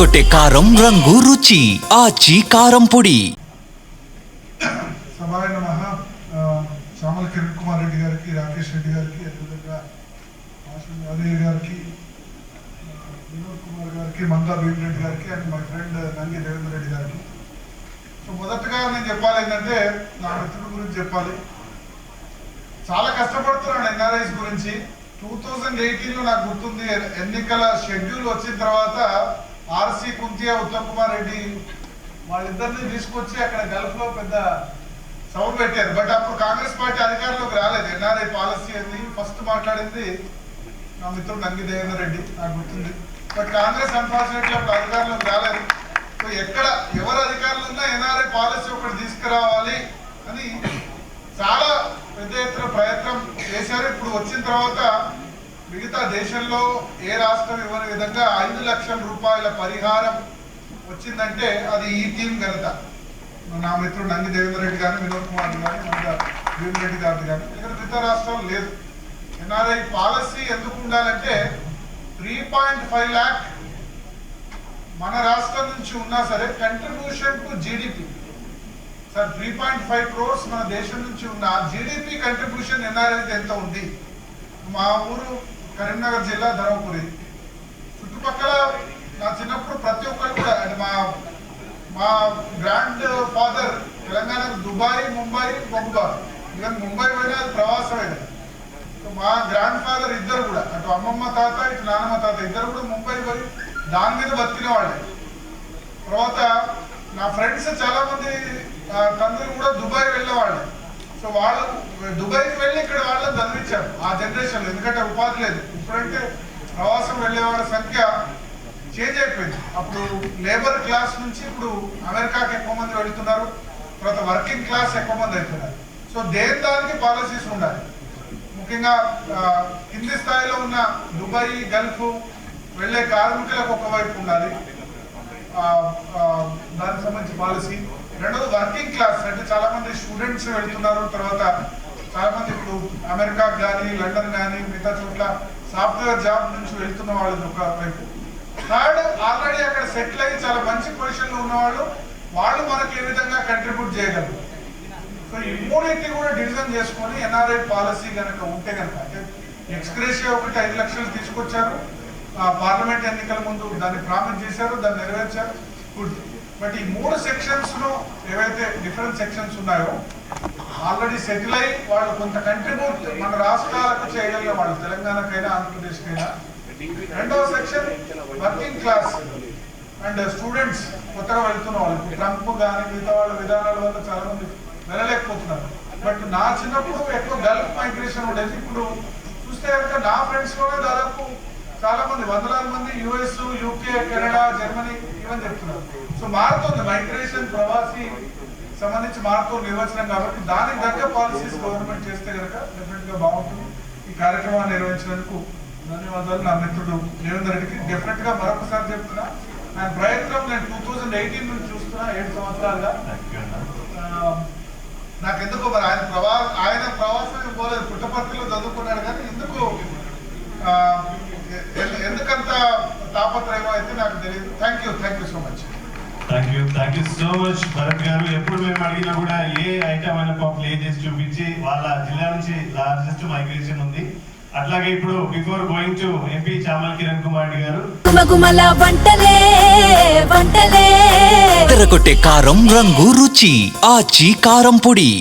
ఎర్రగొట్టే కారం రంగు రుచి ఆచి కారం పొడి. సభాయ నమః. చామల కిరణ్ కుమార్ రెడ్డి గారికి, రాకేష్ రెడ్డి గారికి, అదేవిధంగా యాదయ్య గారికి, వినోద్ కుమార్ గారికి, మందా భీమిరెడ్డి గారికి అండ్ మై ఫ్రెండ్ నంగి దేవేంద్ర రెడ్డి గారికి. సో మొదటగా నేను చెప్పాలి ఏంటంటే, నా మిత్రుడి గురించి చెప్పాలి. చాలా కష్టపడుతున్నాను ఎన్ఆర్ఐస్ గురించి. 2018లో నాకు గుర్తుంది, ఎన్నికల షెడ్యూల్ వచ్చిన తర్వాత ఆర్సీ కుంతియా, ఉత్తమ్ కుమార్ రెడ్డి వాళ్ళిద్దరిని తీసుకొచ్చి అక్కడ గల్ఫ్ లో పెద్ద సౌండ్ పెట్టారు. బట్ అప్పుడు కాంగ్రెస్ పార్టీ అధికారంలోకి రాలేదు. ఎన్ఆర్ఐ పాలసీ అని ఫస్ట్ మాట్లాడింది నా మిత్రుడు నంగి దేవేంద్ర రెడ్డి, నాకు గుర్తుంది. బట్ కాంగ్రెస్ అన్ఫార్చునేట్లీ అప్పుడు అధికారంలోకి రాలేదు. సో ఎక్కడ ఎవరు అధికారులు ఉన్నా ఎన్ఆర్ఐ పాలసీ ఒకటి తీసుకురావాలి అని చాలా పెద్ద ఎత్తున ప్రయత్నం చేశారు. ఇప్పుడు వచ్చిన తర్వాత మిగతా దేశంలో ఏ రాష్ట్రం ఇవ్వని విధంగా 5 లక్షల రూపాయల పరిహారం వచ్చిందంటే అది ఈ టీం ఘనత. నా మిత్రుడు నంగి దేవేంద్ర రెడ్డి కానీ, వినోద్ కుమార్ కానీ, మన భీమ్ రెడ్డి గారిది కానీ. ఇక్కడ మిగతా రాష్ట్రాలు లేదు. ఎన్ఆర్ఐ పాలసీ ఎందుకు ఉండాలంటే 3.5 lakh మన రాష్ట్రం నుంచి ఉన్నా సరే contribution to GDP. Sir 3.5 crores మన దేశం నుంచి ఉన్న జీడిపి కంట్రిబ్యూషన్ ఎన్ఆర్ఐ ఎంత ఉంది? మా ఊరు కరీంనగర్ జిల్లా ధర్మపురి, చుట్టుపక్కల నా చిన్నప్పుడు ప్రతి ఒక్కరు కూడా మా గ్రాండ్ ఫాదర్ తెలంగాణకు దుబాయ్, ముంబై, మొగ్బార్, ఈవెన్ ముంబై పోయినా అది ప్రవాసమే కదా. మా గ్రాండ్ ఫాదర్ ఇద్దరు కూడా, అటు అమ్మమ్మ తాత ఇటు నాన్నమ్మ తాత ఇద్దరు కూడా ముంబై పోయి దాని మీద బతికిన వాళ్ళే. తర్వాత నా ఫ్రెండ్స్ చాలా మంది తండ్రులు కూడా దుబాయ్ వెళ్ళేవాళ్ళు. సో వాళ్ళు దుబాయ్కి వెళ్ళి ఇక్కడ వాళ్ళని చదివించారు ఆ జనరేషన్లో, ఎందుకంటే ఉపాధి లేదు. ఇప్పుడంటే ప్రవాసం వెళ్ళే వాళ్ళ సంఖ్య చేంజ్ అయిపోయింది. అప్పుడు లేబర్ క్లాస్ నుంచి ఇప్పుడు అమెరికాకి ఎక్కువ మంది వెళుతున్నారు, తర్వాత వర్కింగ్ క్లాస్ ఎక్కువ మంది అవుతున్నారు. సో దానికి పాలసీస్ ఉండాలి. ముఖ్యంగా కింది స్థాయిలో ఉన్న దుబాయ్, గల్ఫ్ వెళ్ళే కార్మికులకు ఒకవైపు ఉండాలి దానికి సంబంధించి పాలసీ. రెండోది వర్కింగ్ క్లాస్, అంటే చాలా మంది స్టూడెంట్స్ వెళ్తున్నారు, తర్వాత చాలా మంది ఇప్పుడు అమెరికా కానీ, లండన్ కానీ, మిగతా చోట్ల సాఫ్ట్వేర్ జాబ్ నుంచి వెళ్తున్న వాళ్ళు ఒకవైపు. థర్డ్, ఆల్రెడీ అక్కడ సెటిల్ అయ్యి చాలా మంచి పొజిషన్లో ఉన్నవాళ్ళు, వాళ్ళు మనకి ఏ విధంగా కంట్రిబ్యూట్ చేయగలరు. సో ఈ మూడింటిని కూడా డివిజన్ చేసుకొని ఎన్ఆర్ఐ పాలసీ కనుక ఉంటే కనుక, అంటే ఎక్స్గ్రేషియా ఒకటి 5 లక్షలు తీసుకొచ్చారు, పార్లమెంట్ ఎన్నికల ముందు దాన్ని ప్రామిస్ చేశారు, దాన్ని నెరవేర్చారు, గుడ్. బట్ ఈ 3 సెక్షన్స్ లో ఏవైతే డిఫరెంట్ సెక్షన్స్ ఉన్నాయో ఆల్రెడీ సెటిల్ అయ్యి వాళ్ళు కొంత కంట్రిబ్యూట్ మన రాష్ట్రాలకు చేయగలిగే వాళ్ళు, తెలంగాణకైనా ఆంధ్రప్రదేశ్కైనా. రెండవ section working class and students, కొత్తగా వెళ్తున్న వాళ్ళు. ట్రంప్ కానీ మిగతా వాళ్ళ విధానాల వల్ల చాలా మంది వెళ్ళలేకపోతున్నారు. బట్ నా చిన్నప్పుడు ఎక్కువ గల్ఫ్ మైగ్రేషన్ ఉండేది. ఇప్పుడు చూస్తే కనుక నా ఫ్రెండ్స్ కూడా దాదాపు చాలా మంది, వందలాది మంది యుఎస్, యూకే, కెనడా, జర్మనీ ఇవన్నీ చెప్తున్నారు. సో మారుతుంది మైగ్రేషన్, ప్రవాసీ సంబంధించి మారుతుంది నిర్వచనం. కాబట్టి దానికి తగ్గ పాలసీస్ గవర్నమెంట్ చేస్తే కనుక డెఫినెట్ గా బాగుంటుంది. ఈ కార్యక్రమాన్ని నిర్వహించినందుకు ధన్యవాదాలు నా మిత్రుడు దేవేంద్ర రెడ్డికి. డెఫినెట్ గా మరొకసారి చెప్తున్నా, ఆయన ప్రయత్నం నేను 2018 నుంచి చూస్తున్నా, 7 సంవత్సరాలుగా. నాకెందుకు మరి ఆయన ప్రవాసం పోలేదు, పుట్టపర్తిలో చదువుకున్నాడు, కానీ ఎందుకంత తాపత్రయం అయితే నాకు తెలియదు. Thank you so much. Thank you so much Bharat గారు. ఎప్పుడు మేము అడిగినా కూడా ఏ ఐటమ్ అయినా ప్లే చేసి చూపించి వాళ్ళ జిల్లా నుంచి లార్జెస్ట్ మైగ్రేషన్ ఉంది. అట్లాగే ఇప్పుడు before going to MP Chamala Kiran Kumar Reddy గారు, ఎర్రగొట్టే కారం రంగు రుచి ఆచి కారం పొడి.